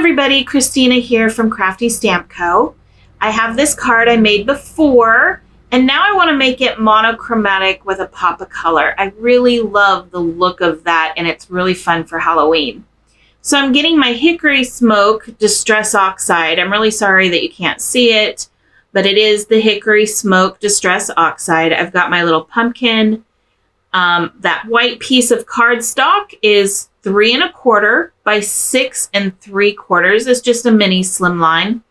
everybody, Cristena here from Crafty Stamp Co. I have this card I made before, and now I want to make it monochromatic with a pop of color. I really love the look of that, and it's really fun for Halloween. So I'm getting my Hickory Smoke Distress Oxide. I'm really sorry that you can't see it, but it is the Hickory Smoke Distress Oxide. I've got my little pumpkin. That white piece of cardstock is 3 1/4 by 6 3/4. It's just a mini Slimline.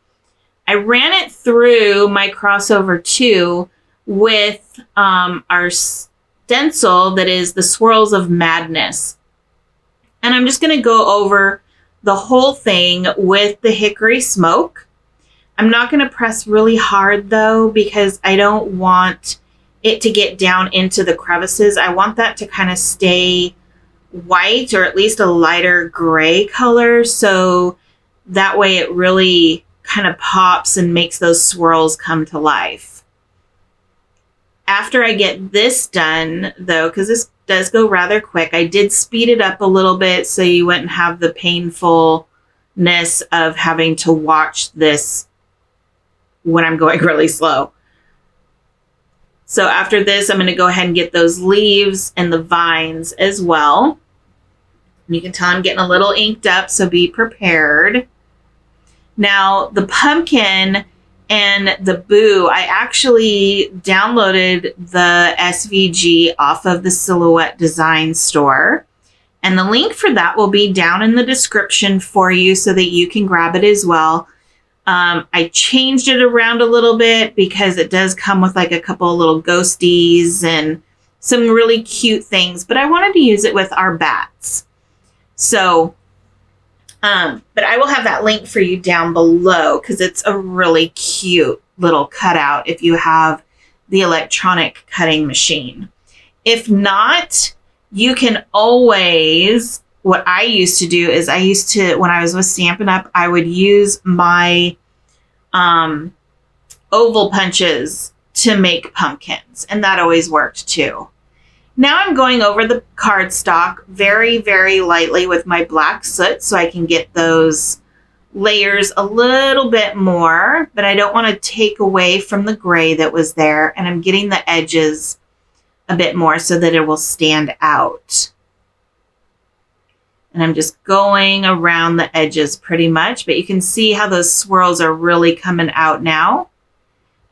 I ran it through my crossover 2 with our stencil that is the Swirls of Madness. And I'm just going to go over the whole thing with the Hickory Smoke. I'm not going to press really hard though, because I don't want it to get down into the crevices. I want that to kind of stay white, or at least a lighter gray color, so that way it really kind of pops and makes those swirls come to life. After I get this done though, because this does go rather quick, I did speed it up a little bit so you wouldn't have the painfulness of having to watch this when I'm going really slow. So after this, I'm going to go ahead and get those leaves and the vines as well. And you can tell I'm getting a little inked up, so be prepared. Now, the pumpkin and the boo, I actually downloaded the SVG off of the Silhouette Design store. And the link for that will be down in the description for you so that you can grab it as well. I changed it around a little bit because it does come with like a couple of little ghosties and some really cute things, but I wanted to use it with our bats. So, but I will have that link for you down below because it's a really cute little cutout if you have the electronic cutting machine. If not, you can always, what I used to do is when I was with Stampin' Up, I would use my oval punches to make pumpkins, and that always worked too. Now I'm going over the cardstock very, very lightly with my black soot so I can get those layers a little bit more, but I don't want to take away from the gray that was there, and I'm getting the edges a bit more so that it will stand out. And I'm just going around the edges pretty much, but you can see how those swirls are really coming out now.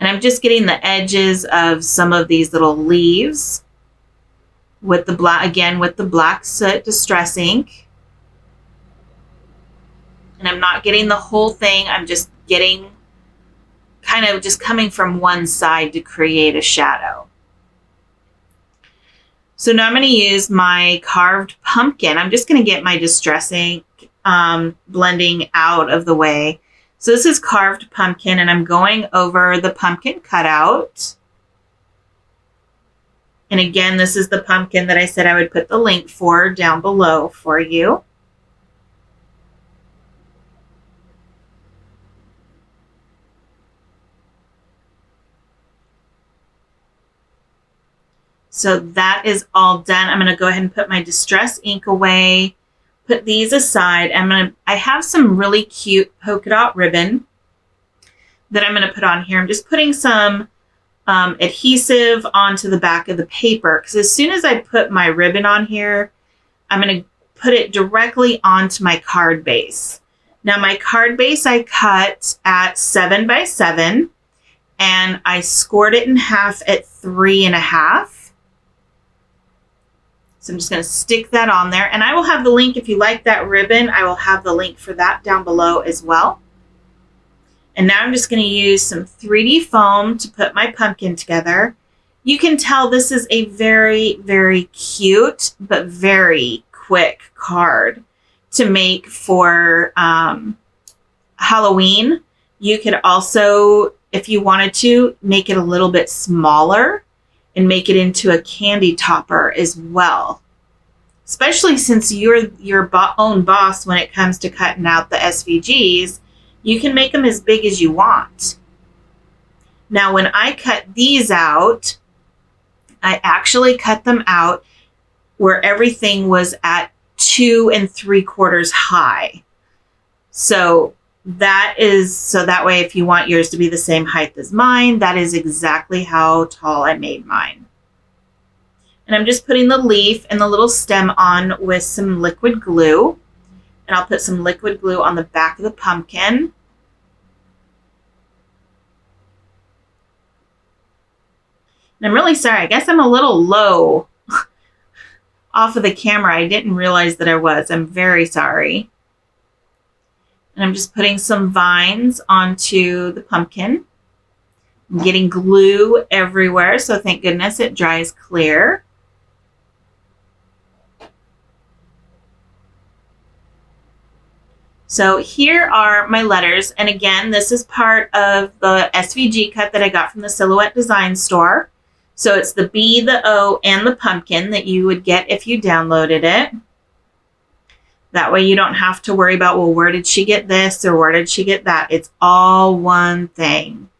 And I'm just getting the edges of some of these little leaves with the black, again, with the black soot distress ink. And I'm not getting the whole thing. I'm just getting kind of just coming from one side to create a shadow. So now I'm going to use my carved pumpkin. I'm just going to get my distress ink blending out of the way. So this is carved pumpkin, and I'm going over the pumpkin cutout. And again, this is the pumpkin that I said I would put the link for down below for you. So that is all done. I'm going to go ahead and put my distress ink away, put these aside. I have some really cute polka dot ribbon that I'm going to put on here. I'm just putting some adhesive onto the back of the paper, because as soon as I put my ribbon on here, I'm going to put it directly onto my card base. Now my card base I cut at 7 by 7, and I scored it in half at 3 1/2. So I'm just going to stick that on there, and I will have the link if you like that ribbon. I will have the link for that down below as well. And now I'm just going to use some 3D foam to put my pumpkin together. You can tell this is a very, very cute but very quick card to make for Halloween. You could also, if you wanted to, make it a little bit smaller and make it into a candy topper as well. Especially since you're your own boss when it comes to cutting out the SVGs, you can make them as big as you want. Now, when I cut these out, I actually cut them out where everything was at 2 3/4 high. So that way if you want yours to be the same height as mine, that is exactly how tall I made mine. And I'm just putting the leaf and the little stem on with some liquid glue. And I'll put some liquid glue on the back of the pumpkin. And I'm really sorry. I guess I'm a little low off of the camera. I didn't realize that I was. I'm very sorry. And I'm just putting some vines onto the pumpkin. I'm getting glue everywhere, so thank goodness it dries clear. So here are my letters, and again, this is part of the SVG cut that I got from the Silhouette Design Store. So it's the B, the O, and the pumpkin that you would get if you downloaded it. That way you don't have to worry about, well, where did she get this or where did she get that? It's all one thing.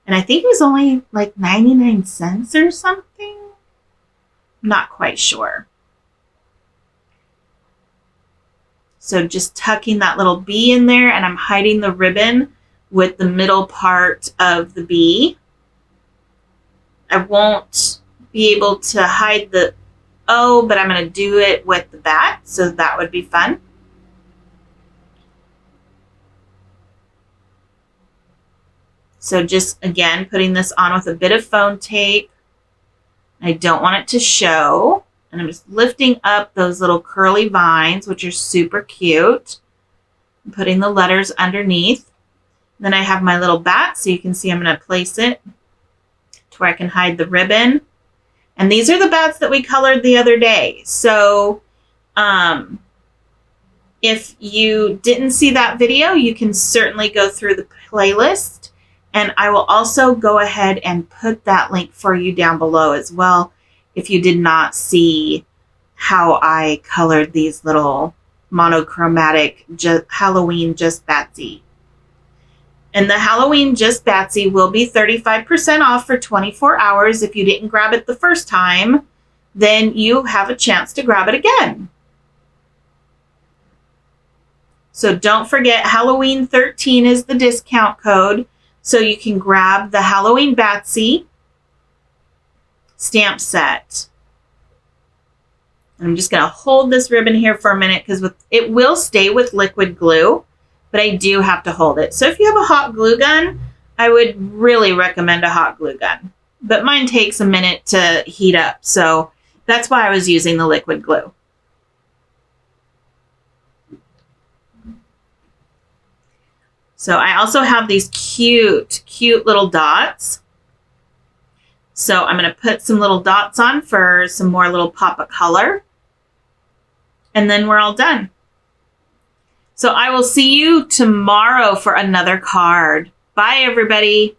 And I think it was only like 99 cents or something. Not quite sure. So just tucking that little B in there, and I'm hiding the ribbon with the middle part of the B. I won't be able to hide the O, but I'm going to do it with the bat, so that would be fun. So just, again, putting this on with a bit of foam tape. I don't want it to show. And I'm just lifting up those little curly vines, which are super cute. I'm putting the letters underneath. Then I have my little bat, so you can see I'm going to place it to where I can hide the ribbon. And these are the bats that we colored the other day. So if you didn't see that video, you can certainly go through the playlist. And I will also go ahead and put that link for you down below as well, if you did not see how I colored these little monochromatic Halloween Just Batsy. And the Halloween Just Batsy will be 35% off for 24 hours. If you didn't grab it the first time, then you have a chance to grab it again. So don't forget, Halloween 13 is the discount code. So you can grab the Halloween Batsy stamp set. And I'm just going to hold this ribbon here for a minute because it will stay with liquid glue, but I do have to hold it. So if you have a hot glue gun, I would really recommend a hot glue gun. But mine takes a minute to heat up, so that's why I was using the liquid glue. So I also have these cute little dots. So I'm going to put some little dots on for some more little pop of color. And then we're all done. So I will see you tomorrow for another card. Bye, everybody.